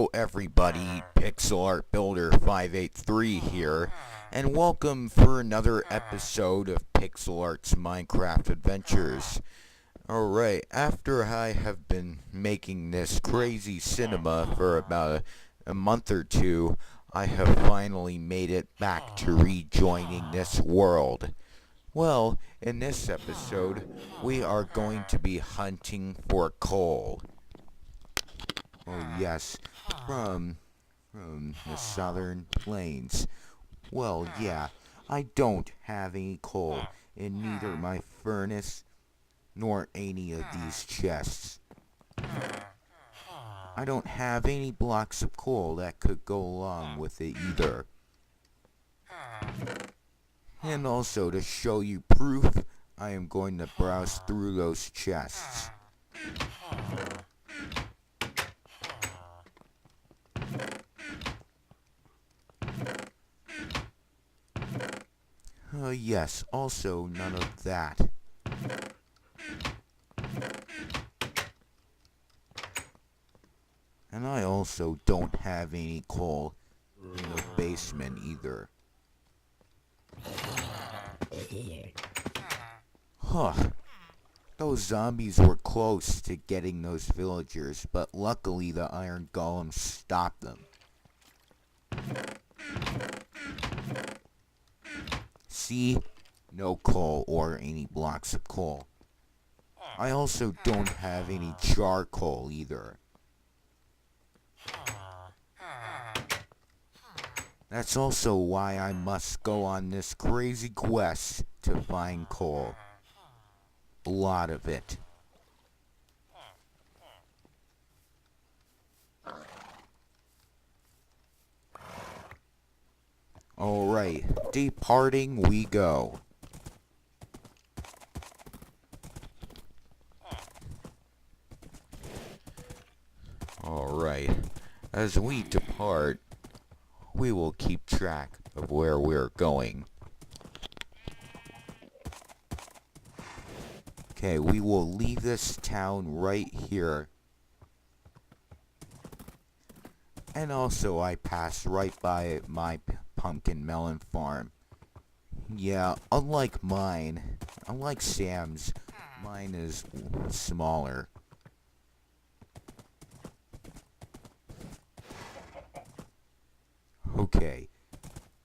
Hello everybody, Pixelart Builder 583 here, and welcome for another episode of Pixelart's Minecraft Adventures. Alright, after I have been making this crazy cinema for about a month or two, I have finally made it back to rejoining this world. Well, in this episode, we are going to be hunting for coal. Oh yes, from the southern plains. Well, yeah, I don't have any coal in neither my furnace nor any of these chests. I don't have any blocks of coal that could go along with it either. And also, to show you proof, I am going to browse through those chests. Yes, also none of that. And I also don't have any coal in the basement either. Huh. Those zombies were close to getting those villagers, but luckily the iron golem stopped them. See? No coal or any blocks of coal. I also don't have any charcoal either. That's also why I must go on this crazy quest to find coal. A lot of it. Alright, departing we go. Alright, as we depart, we will keep track of where we're going. Okay, we will leave this town right here. And also, I passed right by my pumpkin melon farm. Yeah, unlike Sam's, mine is smaller. Okay,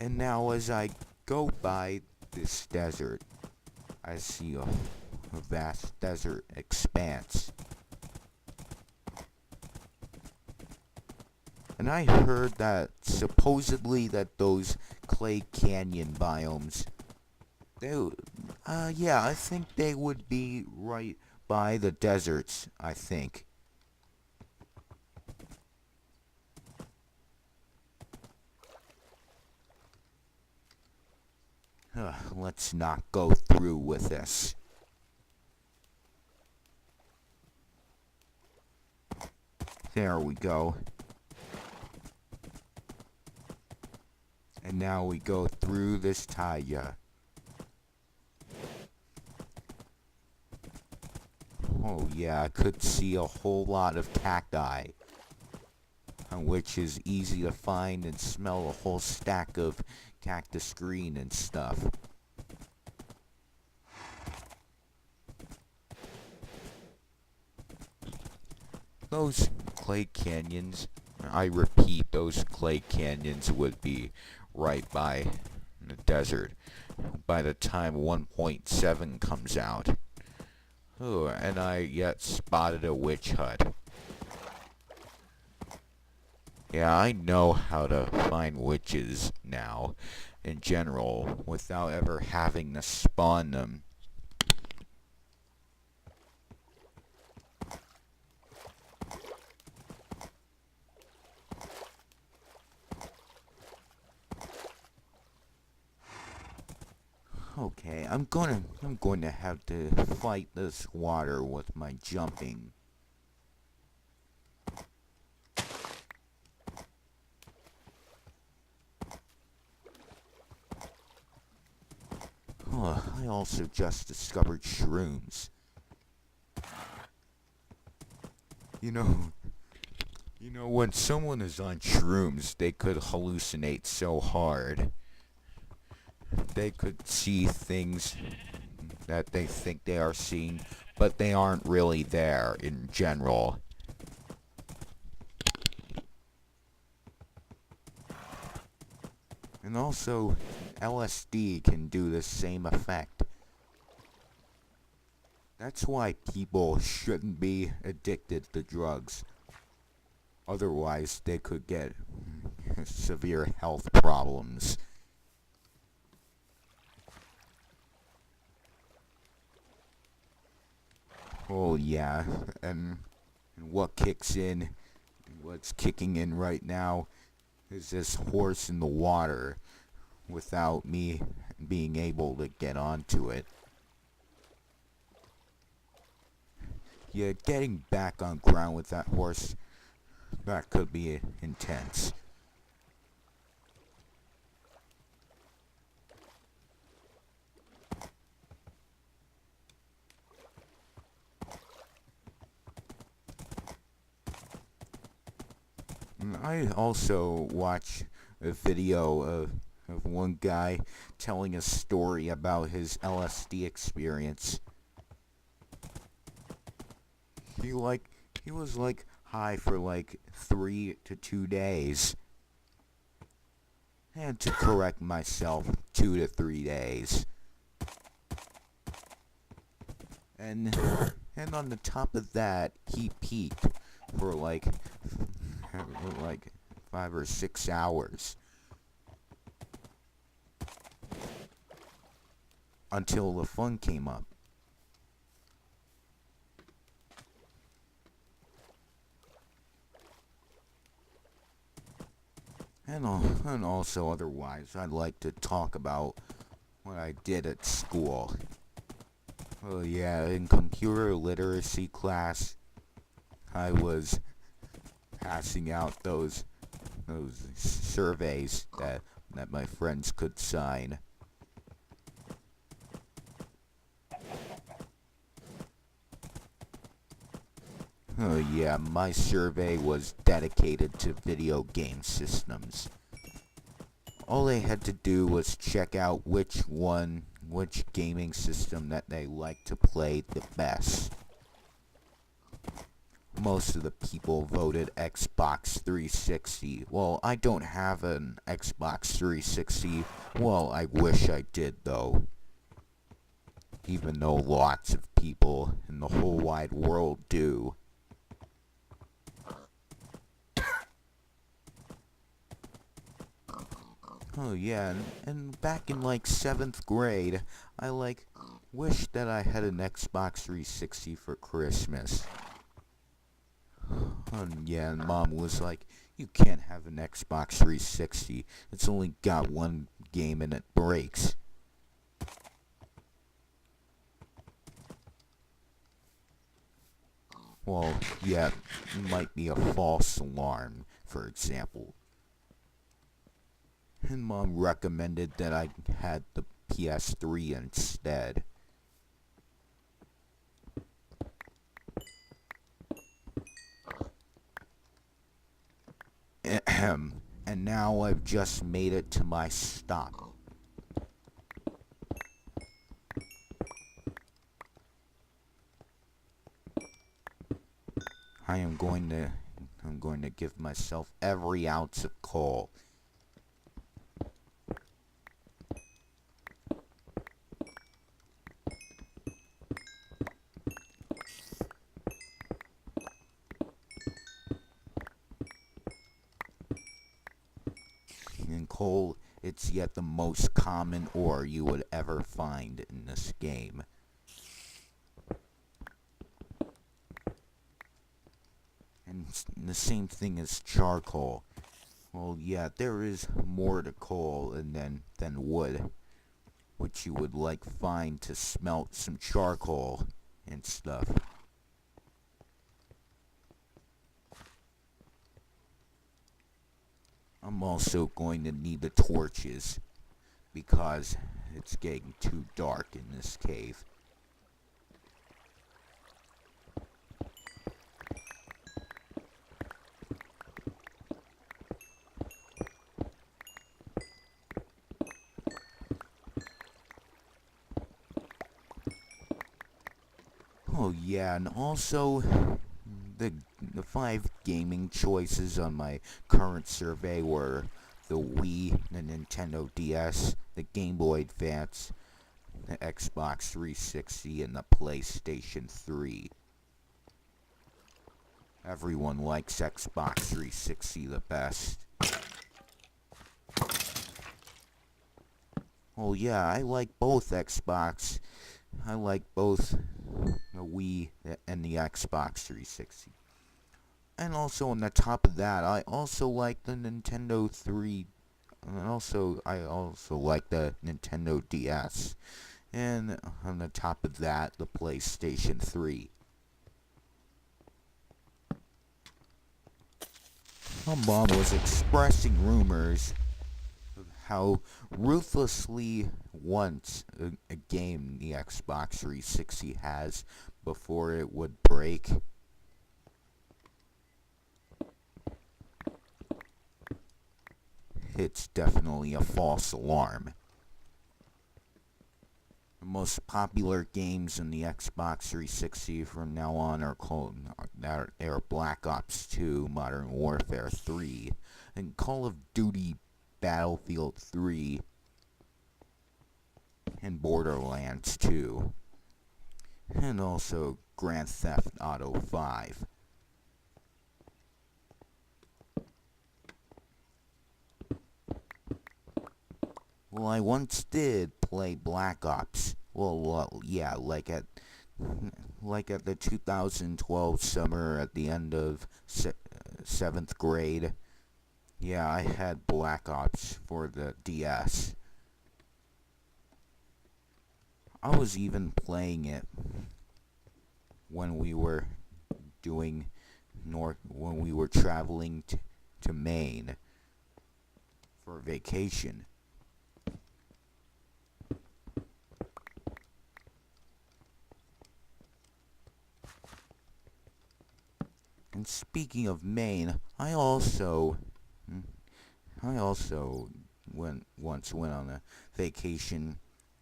and now as I go by this desert, I see a vast desert expanse. And I heard that supposedly that those clay canyon biomes, yeah, I think they would be right by the deserts, I think. Let's not go through with this. There we go. And now we go through this taya. Oh yeah, I could see a whole lot of cacti, which is easy to find and smell a whole stack of cactus green and stuff. Those clay canyons, I repeat, those clay canyons would be right by the desert by the time 1.7 comes out. Oh, and I yet spotted a witch hut. Yeah, I know how to find witches now, in general, without ever having to spawn them. Okay, I'm going to have to fight this water with my jumping. I also just discovered shrooms. You You know, when someone is on shrooms, they could hallucinate so hard. They could see things that they think they are seeing, but they aren't really there in general. And also, LSD can do the same effect. That's why people shouldn't be addicted to drugs. Otherwise, they could get severe health problems. Oh yeah, and what kicks in, what's kicking in right now, is this horse in the water without me being able to get onto it. Yeah, getting back on ground with that horse, that could be intense. I also watched a video of one guy telling a story about his LSD experience. He was like high for like 3 to 2 days. And to correct myself, 2 to 3 days. And on the top of that, he peaked for like 5 or 6 hours. Until the fun came up. And also otherwise, I'd like to talk about what I did at school. Well, yeah, in computer literacy class, I was passing out those surveys that my friends could sign. Oh yeah, my survey was dedicated to video game systems. All they had to do was check out which gaming system that they like to play the best. Most of the people voted Xbox 360. Well, I don't have an Xbox 360. Well, I wish I did though. Even though lots of people in the whole wide world do. Oh yeah, and back in like 7th grade, I wished that I had an Xbox 360 for Christmas. And yeah, and Mom was like, you can't have an Xbox 360. It's only got one game and it breaks. Well, yeah, it might be a false alarm, for example. And Mom recommended that I had the PS3 instead. Ahem. And now I've just made it to my stop. I'm going to give myself every ounce of coal. In coal, it's yet the most common ore you would ever find in this game. And the same thing as charcoal. Well, yeah, there is more to coal than wood, which you would find to smelt some charcoal and stuff. I'm also going to need the torches because it's getting too dark in this cave. Oh yeah, and also the 5 gaming choices on my current survey were the Wii, the Nintendo DS, the Game Boy Advance, the Xbox 360, and the PlayStation 3. Everyone likes Xbox 360 the best. Well, yeah, I like both Xbox. I like both the Wii and the Xbox 360. And also on the top of that, I also like the Nintendo 3. And I also like the Nintendo DS. And on the top of that, the PlayStation 3. My mom was expressing rumors of how ruthlessly wants a game the Xbox 360 has before it would break. It's definitely a false alarm. The most popular games in the Xbox 360 from now on are Black Ops 2, Modern Warfare 3, and Call of Duty Battlefield 3, and Borderlands 2, and also Grand Theft Auto 5. Well, I once did play Black Ops. Well, yeah, like at the 2012 summer at the end of 7th grade. Yeah, I had Black Ops for the DS. I was even playing it when we were traveling to Maine for vacation. And speaking of Maine, I also once went on a vacation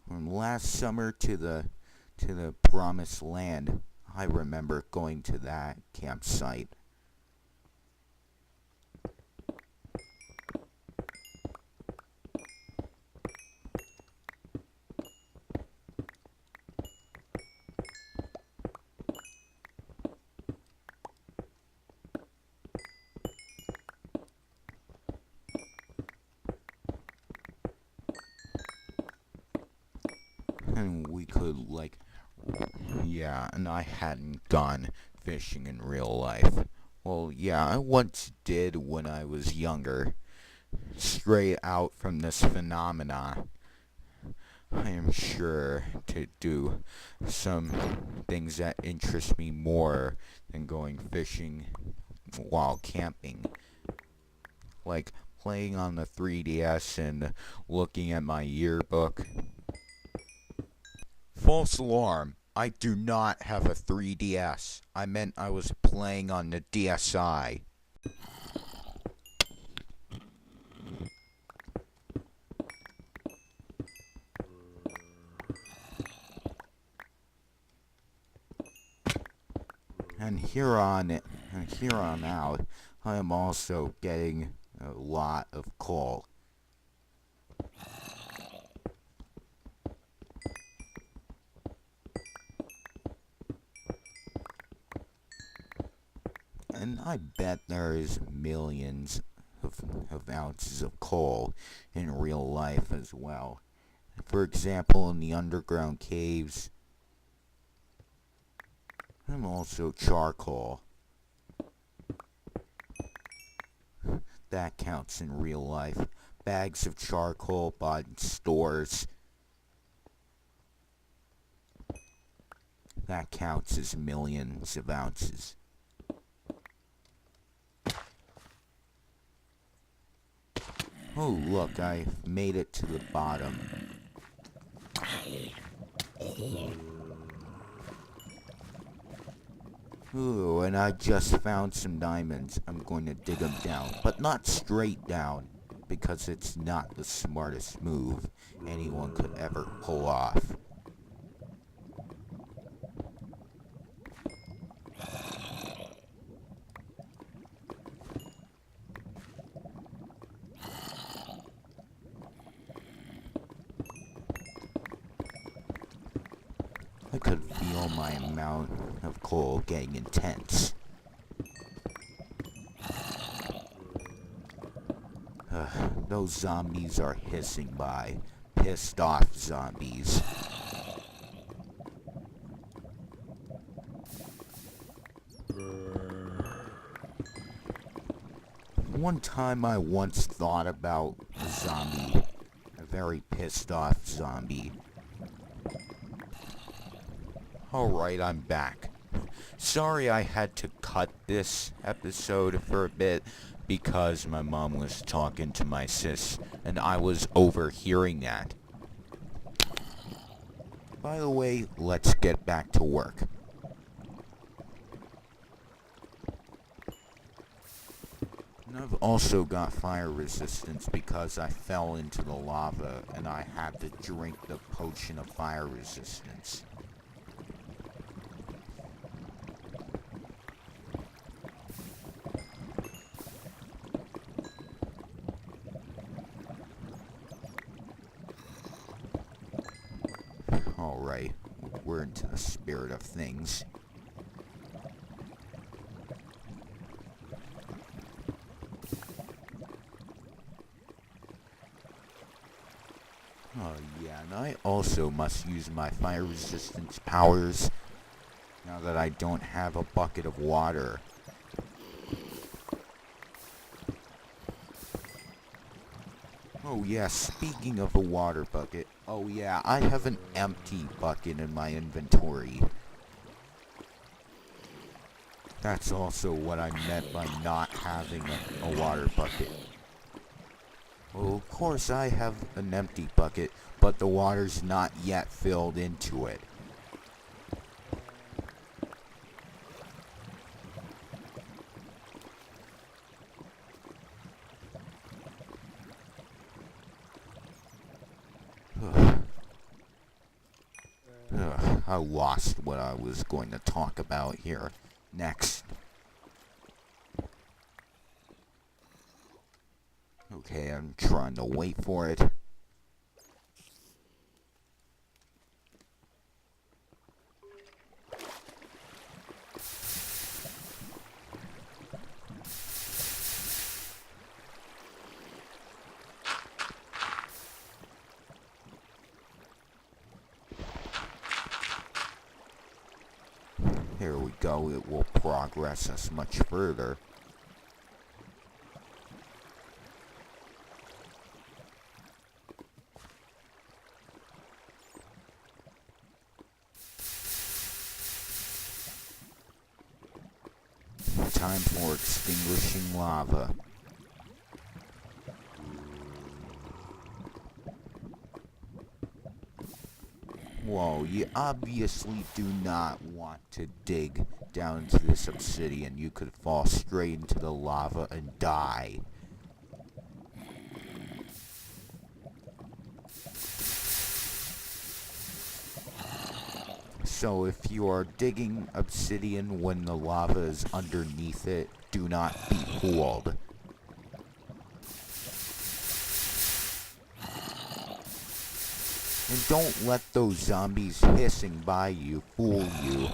from last summer to the Promised Land. I remember going to that campsite. And we could, and I hadn't gone fishing in real life. Well, yeah, I once did when I was younger. Straight out from this phenomena, I am sure to do some things that interest me more than going fishing while camping. Like playing on the 3DS and looking at my yearbook. False alarm. I do not have a 3DS. I meant I was playing on the DSi. And here on out, I am also getting a lot of coal. And I bet there is millions of ounces of coal in real life as well. For example, in the underground caves, and also charcoal. That counts in real life. Bags of charcoal bought in stores. That counts as millions of ounces. Oh, look, I made it to the bottom. Ooh, and I just found some diamonds. I'm going to dig them down, but not straight down, because it's not the smartest move anyone could ever pull off. could feel my amount of coal getting intense. Those zombies are hissing by. Pissed off zombies. One time I once thought about a zombie. A very pissed off zombie. Alright, I'm back. Sorry I had to cut this episode for a bit because my mom was talking to my sis and I was overhearing that. By the way, let's get back to work. And I've also got fire resistance because I fell into the lava and I had to drink the potion of fire resistance. Alright, we're into the spirit of things. Oh yeah, and I also must use my fire resistance powers now that I don't have a bucket of water. Oh yeah, speaking of a water bucket, oh yeah, I have an empty bucket in my inventory. That's also what I meant by not having a water bucket. Well, of course I have an empty bucket, but the water's not yet filled into it. I lost what I was going to talk about here. Next. Okay, I'm trying to wait for it. Here we go, it will progress us much further. Time for extinguishing lava. Whoa, you obviously do not want to dig down into this obsidian. You could fall straight into the lava and die. So if you are digging obsidian when the lava is underneath it, do not be fooled. And don't let those zombies hissing by you fool you.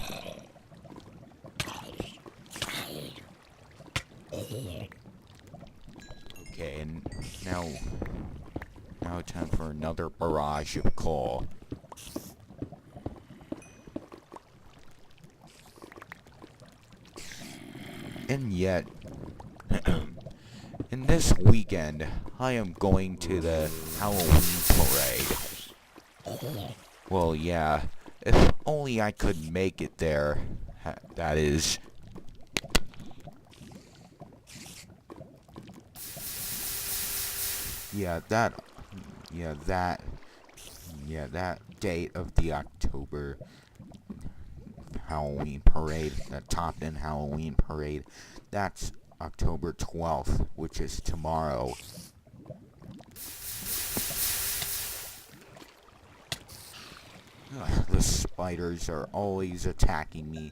Okay, and now time for another barrage of coal. And yet, in this weekend, I am going to the Halloween parade. Well, yeah, if only I could make it there, that is. That date of the October Halloween parade, the Top 10 Halloween parade, that's October 12th, which is tomorrow. The spiders are always attacking me.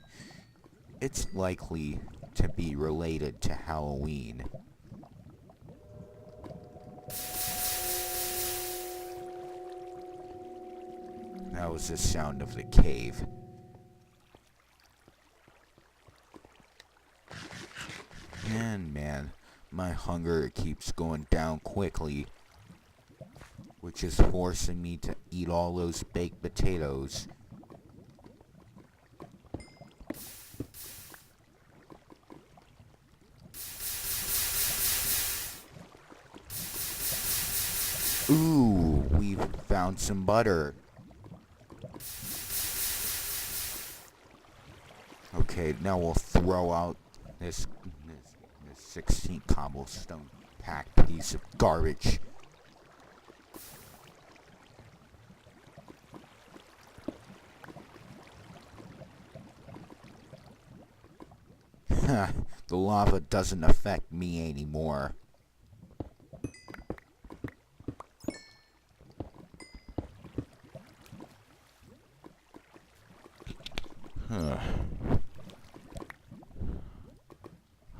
It's likely to be related to Halloween. That was the sound of the cave. Man, my hunger keeps going down quickly, which is forcing me to eat all those baked potatoes. Ooh, we've found some butter. Okay, now we'll throw out this 16 cobblestone packed piece of garbage. The lava doesn't affect me anymore.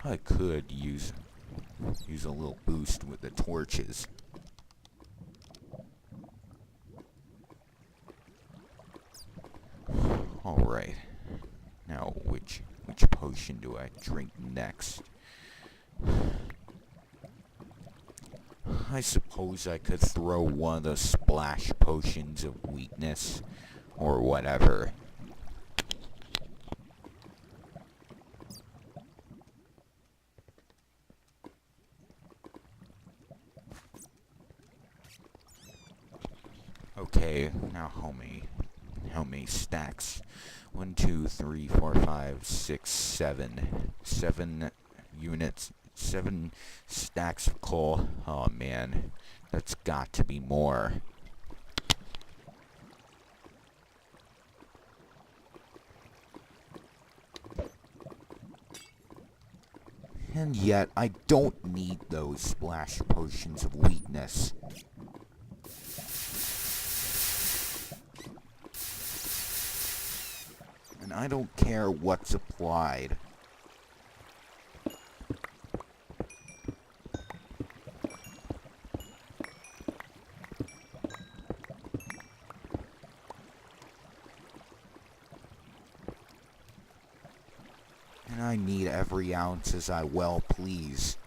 I could use a little boost with the torches. Alright. Now which potion do I drink next? I suppose I could throw one of the splash potions of weakness or whatever. Okay, now how many stacks? 1, 2, 3, 4, 5, 6, 7. 7 units, 7 stacks of coal. Oh man, that's got to be more. And yet, I don't need those splash potions of weakness. And I don't care what's applied. And I need every ounce as I well please.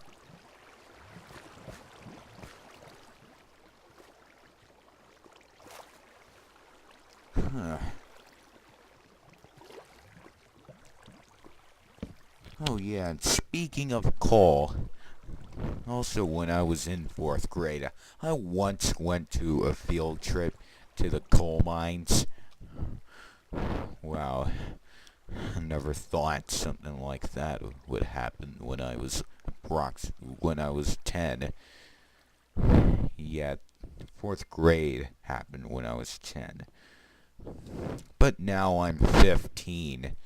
Oh yeah, and speaking of coal, also when I was in 4th grade, I once went to a field trip to the coal mines. Wow, I never thought something like that would happen when I was 10. Yet, 4th grade happened when I was 10. But now I'm 15.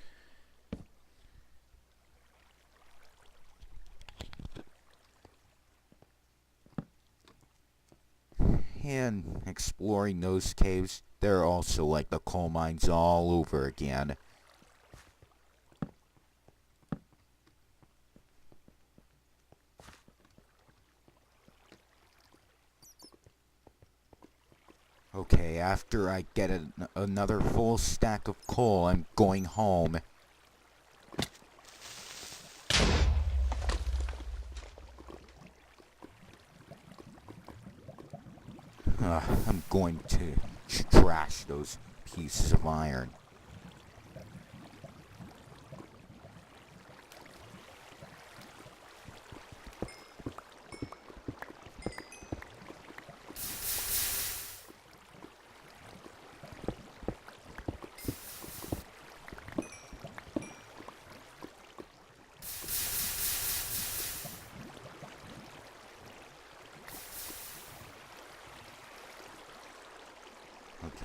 And exploring those caves, they're also like the coal mines all over again. Okay, after I get another full stack of coal, I'm going home. I'm going to trash those pieces of iron.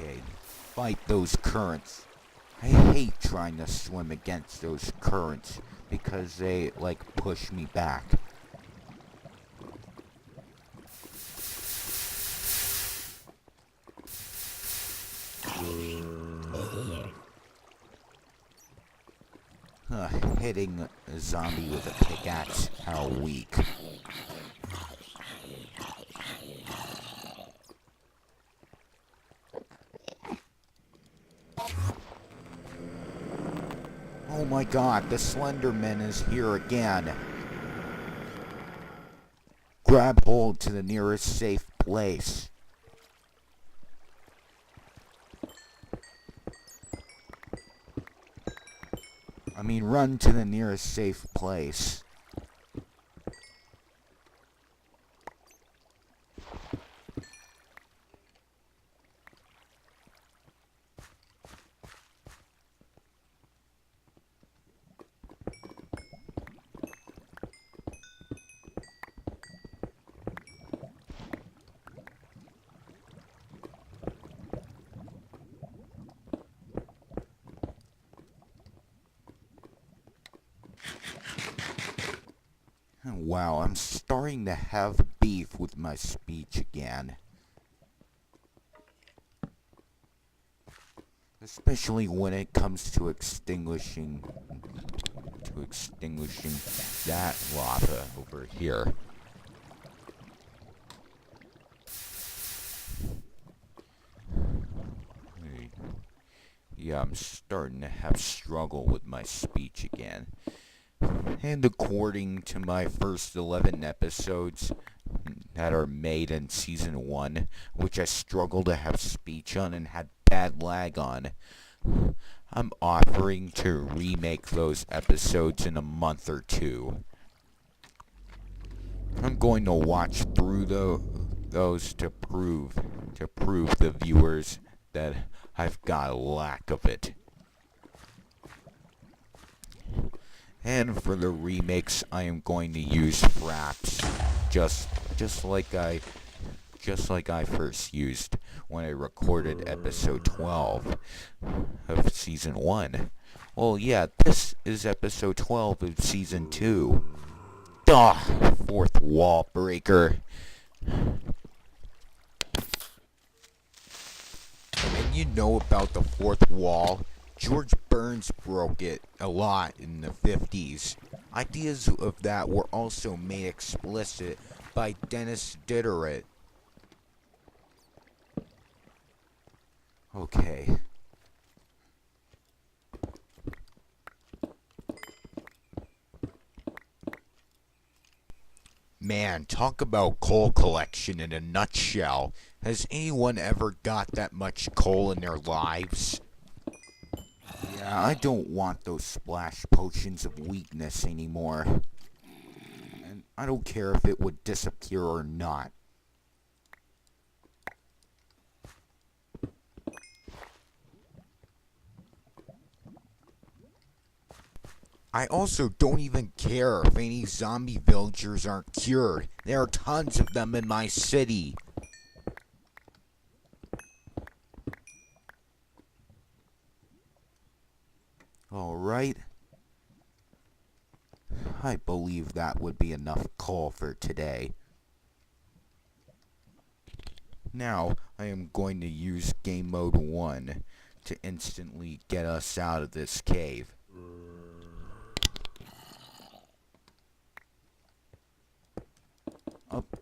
Okay, fight those currents. I hate trying to swim against those currents because they, like, push me back. Hitting a zombie with a pickaxe, how weak. Oh my god, the Slenderman is here again. grab hold to the nearest safe place. I mean, run to the nearest safe place. Wow, I'm starting to have beef with my speech again. Especially when it comes to extinguishing that lava over here. Yeah, I'm starting to have struggle with my speech again. And according to my first 11 episodes that are made in Season 1, which I struggled to have speech on and had bad lag on, I'm offering to remake those episodes in a month or two. I'm going to watch through those to prove the viewers that I've got a lack of it. And for the remakes, I am going to use fraps, just like I first used when I recorded episode 12 of season 1. Well, yeah, this is episode 12 of season 2. Duh, fourth wall breaker. And you know about the fourth wall. George Burns broke it a lot in the 50s. Ideas of that were also made explicit by Dennis Diderot. Okay. Man, talk about coal collection in a nutshell. Has anyone ever got that much coal in their lives? Yeah, I don't want those splash potions of weakness anymore. And I don't care if it would disappear or not. I also don't even care if any zombie villagers aren't cured. There are tons of them in my city. Alright. I believe that would be enough coal for today. Now, I am going to use game mode 1 to instantly get us out of this cave.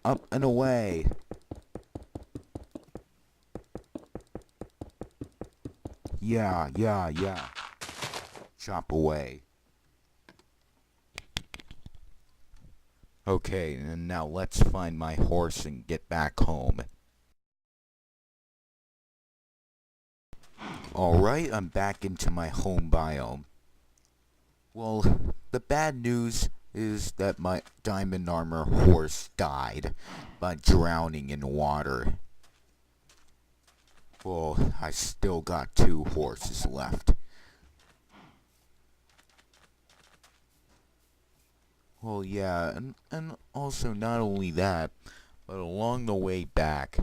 Up, and away. Yeah. Chop away. Okay, and now let's find my horse and get back home. Alright, I'm back into my home biome. Well, the bad news is that my diamond armor horse died by drowning in water. Well, I still got 2 horses left. Well, yeah, and also not only that, but along the way back,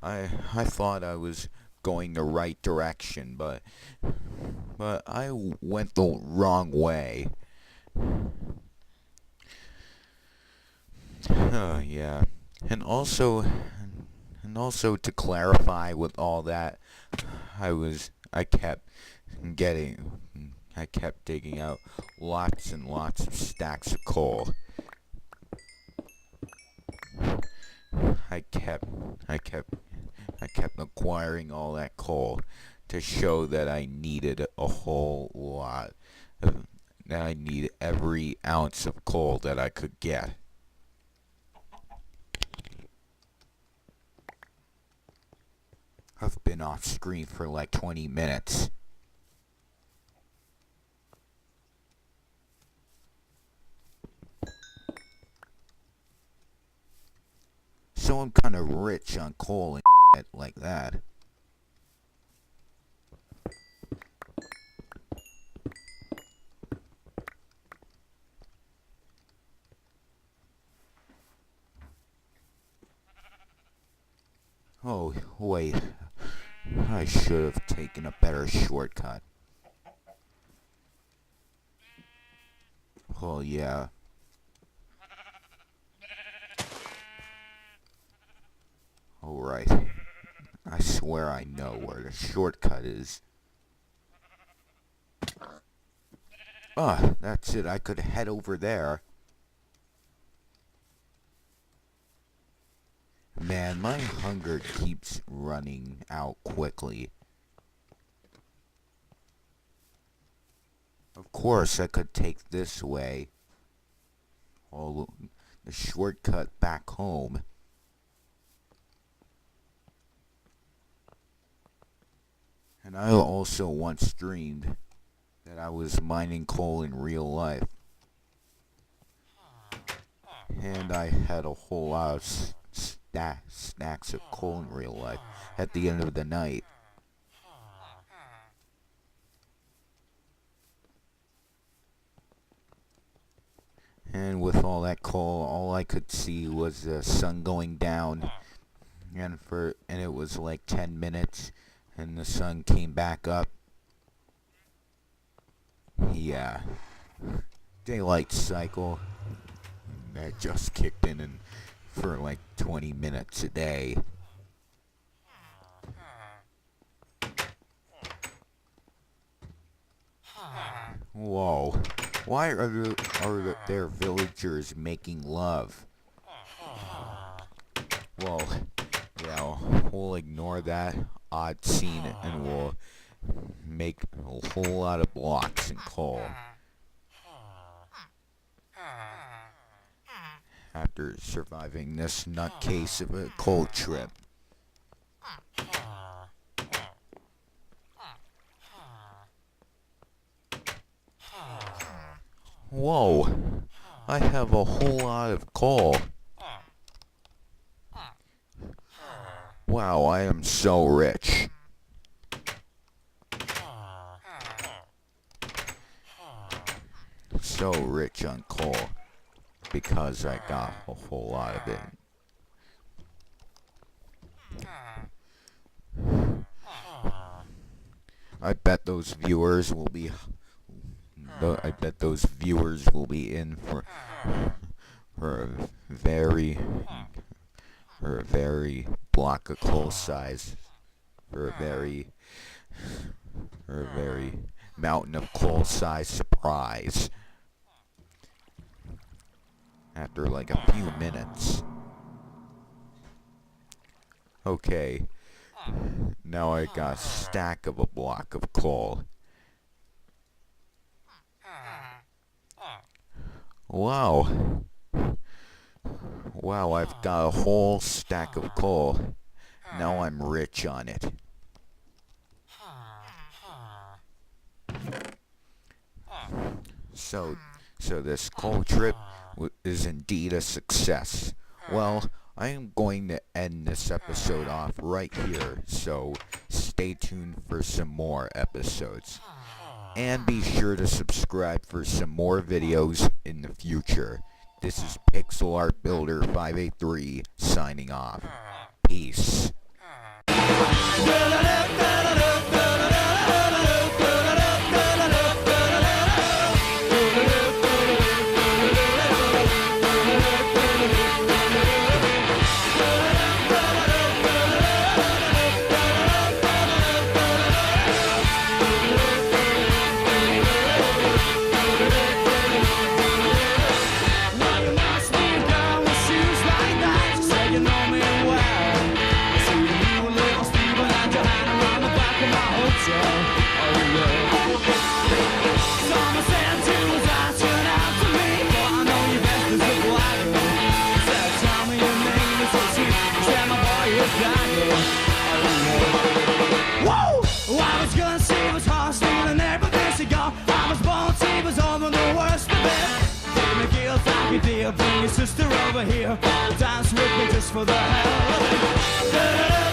I thought I was going the right direction, but I went the wrong way. Oh, yeah. And also to clarify with all that, I kept digging out lots and lots of stacks of coal. I kept acquiring all that coal to show that I needed a whole lot that I need every ounce of coal that I could get. I've been off screen for like 20 minutes. So I'm kind of rich on coal and shit like that. Oh, wait. I should have taken a better shortcut. Oh, yeah. Alright. I swear I know where the shortcut is. Ah, that's it. I could head over there. Man, my hunger keeps running out quickly. Of course, I could take this way. Oh, the shortcut back home. And I also once dreamed that I was mining coal in real life. And I had a whole lot of stacks of coal in real life at the end of the night. And with all that coal, all I could see was the sun going down, and it was like 10 minutes, and the sun came back up. Yeah, daylight cycle that just kicked in and for like 20 minutes a day. Whoa. Why are there villagers making love? Well, yeah, we'll ignore that odd scene and we'll make a whole lot of blocks and coal. After surviving this nutcase of a coal trip. Whoa, I have a whole lot of coal. Wow, I am so rich. So rich on coal because I got a whole lot of it. I bet those viewers will be in for a very block of coal size, for a very mountain of coal size surprise. After like a few minutes. Okay. Now I got a stack of a block of coal. Wow. Wow, I've got a whole stack of coal. Now I'm rich on it. So this coal trip is indeed a success. Well, I am going to end this episode off right here, so stay tuned for some more episodes. And be sure to subscribe for some more videos in the future. This is Pixelart Builder 583 signing off. Peace. You know me well. I see you little Steve and Johanna. over here, dance with me just for the hell of it.